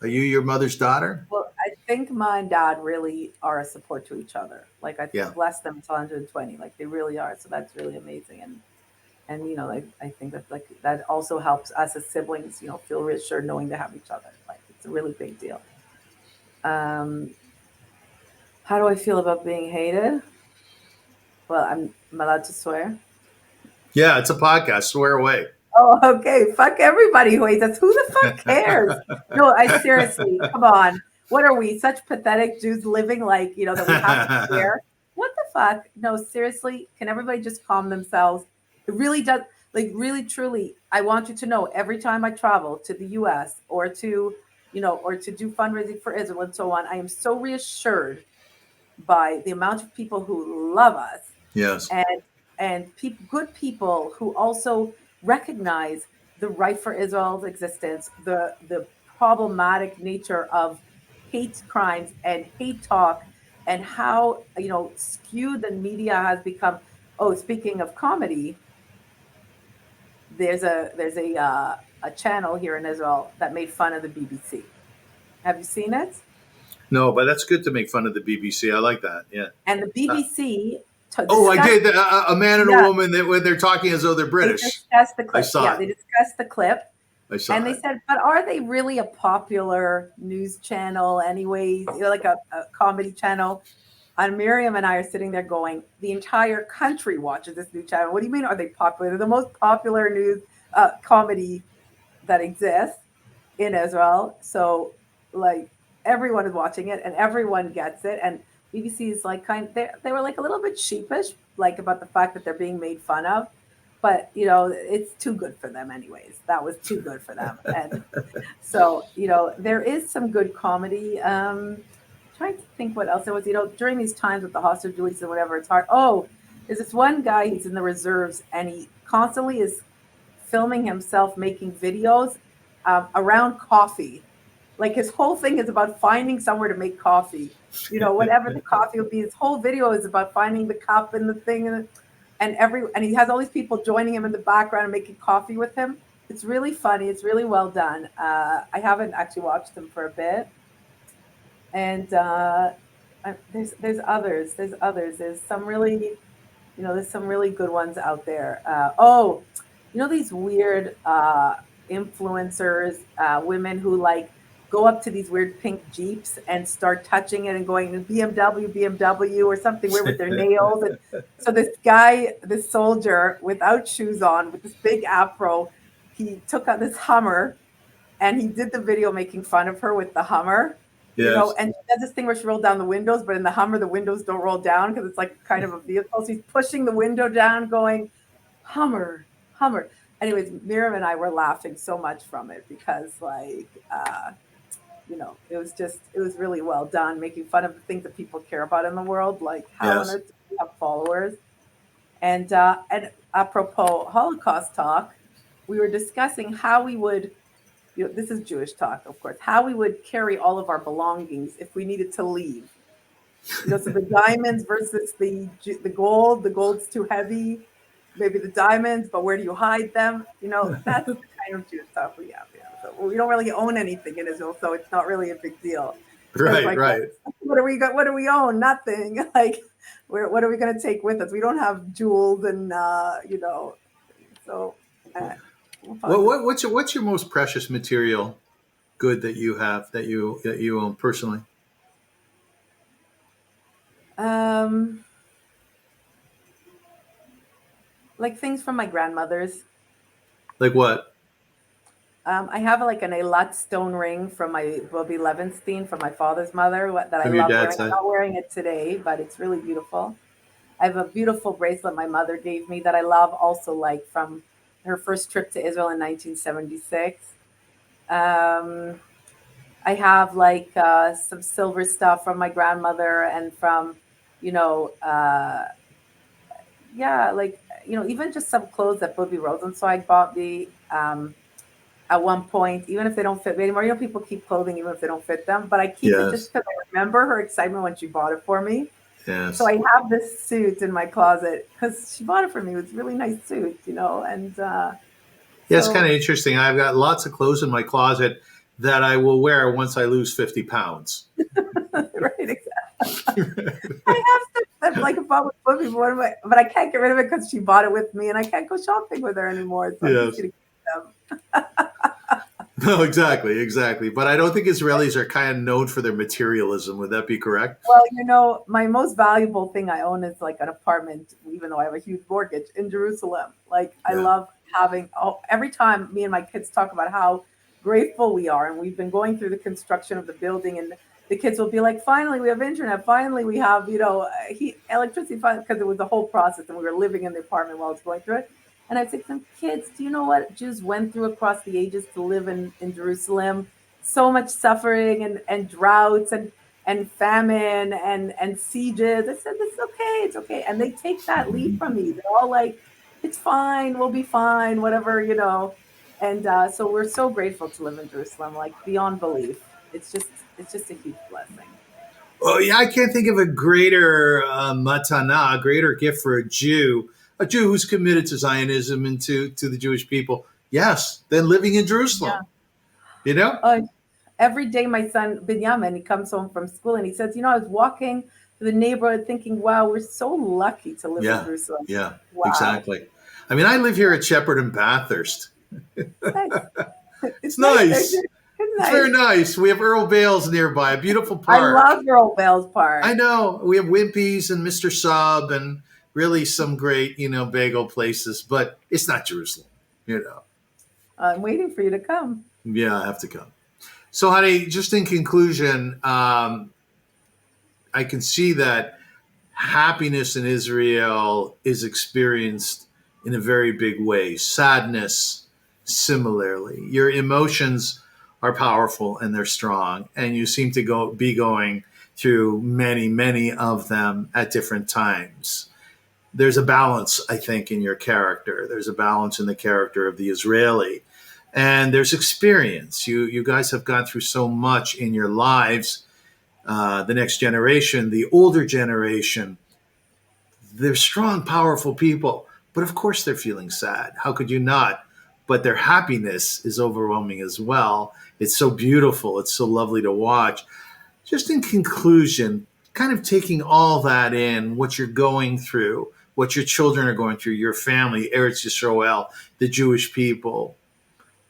Are you your mother's daughter? Well, I think my and dad really are a support to each other. Like I Yeah. bless them to 120. Like they really are. So that's really amazing. And like I think that like that also helps us as siblings, feel reassured knowing they have each other. Like it's a really big deal. How do I feel about being hated? Well, I'm allowed to swear. Yeah, it's a podcast. Swear away. Oh, okay. Fuck everybody who hates us. Who the fuck cares? No, I seriously, come on. What are we, such pathetic Jews living like, that we have to share? What the fuck? No, seriously, can everybody just calm themselves? It really does, like really, truly, I want you to know every time I travel to the US or to, or to do fundraising for Israel and so on, I am so reassured by the amount of people who love us. Yes. And good people who also recognize the right for Israel's existence, the problematic nature of hate crimes and hate talk, and how skewed the media has become. Oh, speaking of comedy, there's a channel here in Israel that made fun of the BBC. Have you seen it? No, but that's good to make fun of the BBC. I like that. Yeah. And the BBC. I did. A man and a woman that when they're talking as though they're British. They discussed the clip. I saw it. They discussed the clip. I saw and they said, but are they really a popular news channel anyways? Like a comedy channel? And Miriam and I are sitting there going, the entire country watches this new channel. What do you mean are they popular? They're the most popular news comedy that exists in Israel. So like everyone is watching it and everyone gets it. And BBC is like they were like a little bit sheepish, like about the fact that they're being made fun of, but it's too good for them anyways. That was too good for them, and so there is some good comedy. Trying to think what else there was. During these times with the hostage release and whatever, it's hard. Oh, there's this one guy. He's in the reserves, and he constantly is filming himself making videos around coffee. Like his whole thing is about finding somewhere to make coffee. Whatever the coffee will be, his whole video is about finding the cup and the thing, and he has all these people joining him in the background and making coffee with him. It's really funny. It's really well done. I haven't actually watched them for a bit, and there's others. There's some really, there's some really good ones out there. These weird influencers, women who like go up to these weird pink Jeeps and start touching it and going BMW or something weird with their nails. And so this soldier without shoes on with this big afro, he took out this Hummer and he did the video making fun of her with the Hummer. Yes. And she does this thing where she rolled down the windows, but in the Hummer, the windows don't roll down because it's like kind of a vehicle. So he's pushing the window down going, Hummer. Anyways, Miriam and I were laughing so much from it because it was really well done, making fun of the things that people care about in the world, like how on earth do we have followers. And apropos Holocaust talk, we were discussing how we would, this is Jewish talk, of course, how we would carry all of our belongings if we needed to leave. So the diamonds versus the gold. The gold's too heavy. maybe the diamonds, but where do you hide them? That's the kind of Jewish stuff we have. So we don't really own anything in Israel, so it's not really a big deal. Right, like, right. What do we got? What do we own? Nothing. Like, what are we going to take with us? We don't have jewels, and So, what's your most precious material good that you have that you own personally? Like things from my grandmother's. Like what? I have like an Eilat stone ring from my Bobby Levenstein from my father's mother that I From your love dad's wearing. I'm side? not wearing it today, but it's really beautiful. I have a beautiful bracelet my mother gave me that I love, also like from her first trip to Israel in 1976. Um, I have like some silver stuff from my grandmother and from, you know, uh, yeah, like, even just some clothes that Bobby Rosensweig bought me at one point, even if they don't fit me anymore. People keep clothing even if they don't fit them, but I keep it just Yes, because I remember her excitement when she bought it for me. So yes. I have this suit in my closet because she bought it for me. It was a really nice suit, and Yeah, it's kind so of interesting. I've got lots of clothes in my closet that I will wear once I lose 50 pounds. right, exactly. I have stuff that like bought with Bobby, but I can't get rid of it because she bought it with me, and I can't go shopping with her anymore. So I'm just Yes. gonna keep No, exactly, exactly. But I don't think Israelis are kind of known for their materialism. Would that be correct? Well, my most valuable thing I own is like an apartment, even though I have a huge mortgage in Jerusalem. Like I Yeah. love having every time me and my kids talk about how grateful we are, and we've been going through the construction of the building, and the kids will be like, "Finally, we have internet. Finally, we have heat, electricity." Because it was a whole process, and we were living in the apartment while I was going through it. And I'd say to them, "Kids, do you know what Jews went through across the ages to live in Jerusalem? So much suffering and droughts and famine and sieges." I said, "This is okay, it's okay." And they take that lead from me. They're all like, "It's fine, we'll be fine, whatever." And so we're so grateful to live in Jerusalem, like beyond belief. It's just a huge blessing. Oh, yeah. I can't think of a greater matana, a greater gift for a Jew who's committed to Zionism and to the Jewish people. Yes, than living in Yeah. Jerusalem. You know? Every day, my son Binyamin, he comes home from school and he says, "I was walking through the neighborhood thinking, wow, we're so lucky to live in Yeah, Jerusalem. yeah, Wow, exactly. I mean, I live here at Shepherd and Bathurst. it's nice. It's It's nice. nice. It's It's very nice. nice. We have Earl Bales nearby, a beautiful I park. love Earl Bales I Park. know we have Wimpy's and Mr. Sub and really some great, bagel places, but it's not Jerusalem, you know. I'm waiting for you to come. Yeah, I have to come. So, honey, just in conclusion, I can see that happiness in Israel is experienced in a very big way. Sadness, similarly. Your emotions are powerful and they're strong, and you seem to be going through many, many of them at different times. There's a balance, I think, in your character. There's a balance in the character of the Israeli, and there's experience. You guys have gone through so much in your lives. The next generation, the older generation, they're strong, powerful people, but of course they're feeling sad. How could you not? But their happiness is overwhelming as well. It's so beautiful. It's so lovely to watch. Just in conclusion, kind of taking all that in, what you're going through, what your children are going through, your family, Eretz Yisrael, the Jewish people,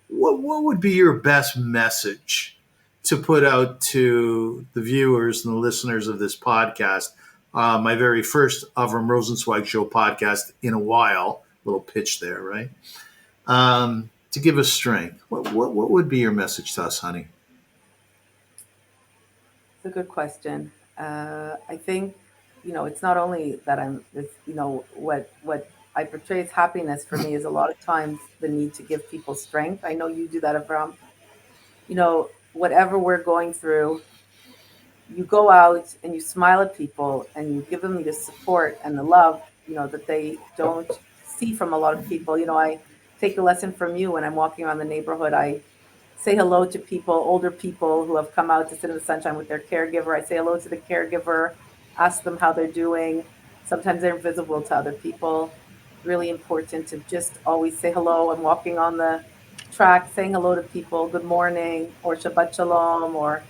what would be your best message to put out to the viewers and the listeners of this podcast? My very first Avrum Rosensweig Show podcast in a while. Little pitch there, right? To give us strength. What would be your message to us, honey? It's a good question. I think, it's not only that what I portray as happiness for me is a lot of times the need to give people strength. I know you do that, Avram. Whatever we're going through, you go out and you smile at people and you give them the support and the love, that they don't see from a lot of people. I take a lesson from you when I'm walking around the neighborhood. I say hello to people, older people who have come out to sit in the sunshine with their caregiver. I say hello to the caregiver, ask them how they're doing. Sometimes they're invisible to other people. really important to just always say hello. I'm walking on the track, saying hello to people, good morning, or Shabbat Shalom, or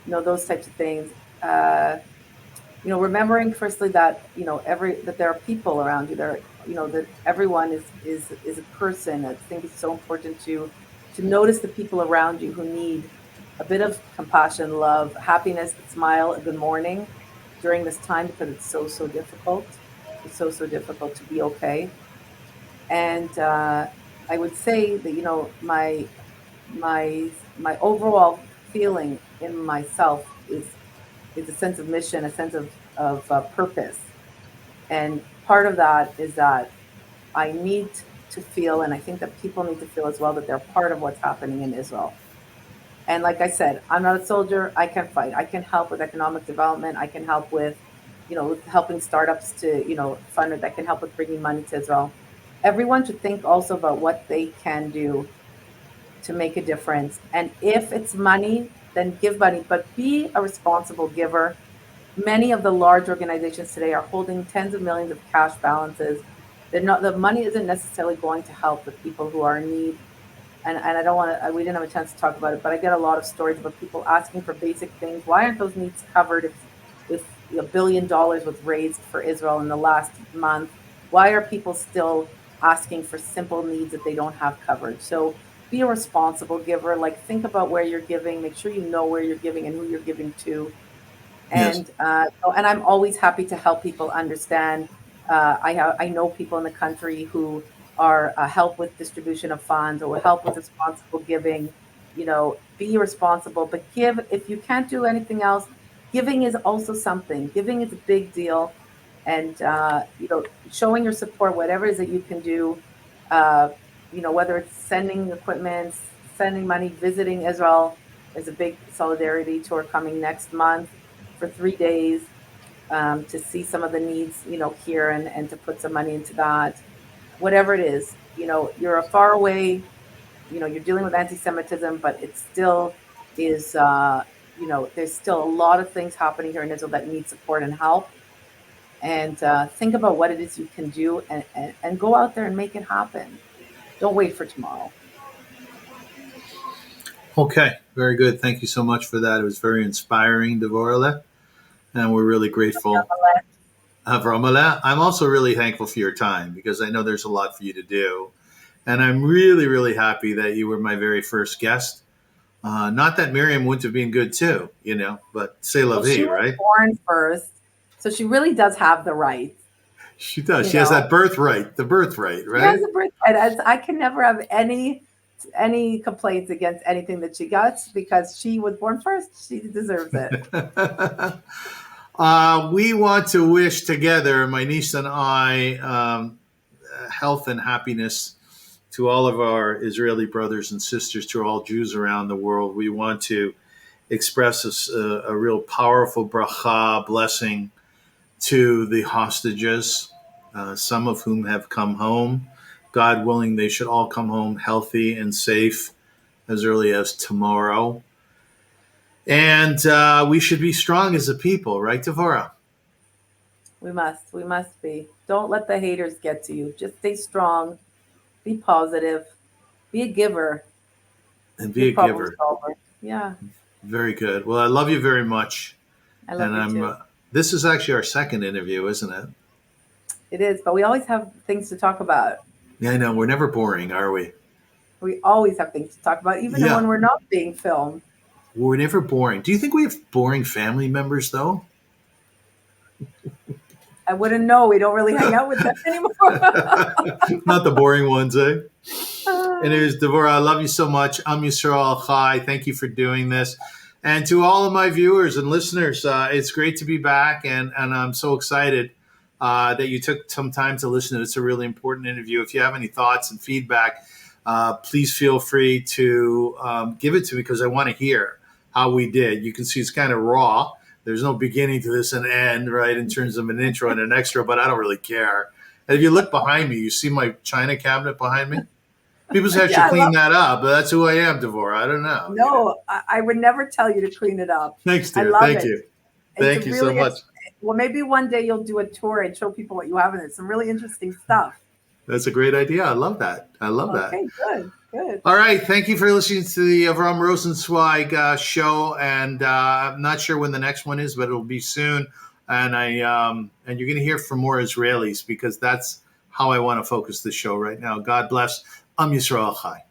those types of things. Remembering firstly that that there are people around you. That everyone is a person. I think it's so important to notice the people around you who need a bit of compassion, love, happiness, a smile, a good morning during this time, because it's so difficult. It's so difficult to be okay. And I would say that my overall feeling in myself is a sense of mission, a sense of purpose. And part of that is that I need to feel, and I think that people need to feel as well, that they're part of what's happening in Israel. And like I said, I'm not a soldier. I can fight. I can help with economic development. I can help with helping startups to fund it. I can help with bringing money to Israel. Everyone should think also about what they can do to make a difference. And if it's money, then give money, but be a responsible giver. Many of the large organizations today are holding tens of millions of cash balances. The money isn't necessarily going to help the people who are in need. And I don't want to, we didn't have a chance to talk about it, but I get a lot of stories about people asking for basic things. Why aren't those needs covered if $1 billion was raised for Israel in the last month? Why are people still asking for simple needs that they don't have covered? So be a responsible giver. Like, think about where you're giving. Make sure you know where you're giving and who you're giving to. Yes. And I'm always happy to help people understand. I know people in the country who are help with distribution of funds or help with responsible giving. Be responsible, but give. If you can't do anything else, giving is also something. Giving is a big deal, and showing your support, whatever it is that you can do. Uh, whether it's sending equipment, sending money, visiting Israel. There's a big solidarity tour coming next month for 3 days, to see some of the needs, here, and to put some money into that. Whatever it is, you're a far away, you're dealing with anti-Semitism, but it still is, there's still a lot of things happening here in Israel that need support and help. And think about what it is you can do, and go out there and make it happen. Don't wait for tomorrow. Okay, very good. Thank you so much for that. It was very inspiring, Devora, and we're really grateful. Avrum, I'm also really thankful for your time, because I know there's a lot for you to do. And I'm really, really happy that you were my very first guest. Not that Miriam wouldn't have been good too, but c'est la Well, vie, she was right? born first, so she really does have the right. She does. You She has know, that birthright, the birthright, she has right? a birthright. As I can never have any complaints against anything that she gets, because she was born first. She deserves it. We want to wish together, my niece and I, health and happiness to all of our Israeli brothers and sisters, to all Jews around the world. We want to express a real powerful bracha, blessing, to the hostages, some of whom have come home. God willing, they should all come home healthy and safe as early as tomorrow. And we should be strong as a people, right, Devora? We must be. Don't let the haters get to you. Just stay strong, be positive, be a giver, And be a be a problem giver. solver. Yeah, Very good. Well, I love you very much. I love And you I'm. too. This is actually our second interview, isn't it? It is, but we always have things to talk about. Yeah, I know. We're never boring, are we? We always have things to talk about, even when Yeah, we're not being filmed. we're never boring. Do you think we have boring family members, though? I wouldn't know. We don't really hang out with them anymore. Not the boring ones, eh? Anyways, Devora, I love you so much. I'm Yisrael Chai. Thank you for doing this. And to all of my viewers and listeners, it's great to be back. And I'm so excited that you took some time to listen to it. It's a really important interview. If you have any thoughts and feedback, please feel free to give it to me, because I want to hear how we did. You can see it's kind of raw. There's no beginning to this and end, right, in terms of an intro and an extra, but I don't really care. And if you look behind me, you see my china cabinet behind me? People say I should Yeah, clean that up, but that's who I am, Devora. I don't know. no, I would never tell you to clean it up. Thanks, I dear. love Thank it. you. It's Thank you so much. well, maybe one day you'll do a tour and show people what you have in it. Some really interesting stuff. That's a great idea. I love that. I love that. Okay, good. All right. Thank you for listening to the Avrum Rosensweig show. And I'm not sure when the next one is, but it'll be soon. And and you're going to hear from more Israelis because that's how I want to focus the show right now. God bless. Am Yisrael Chai.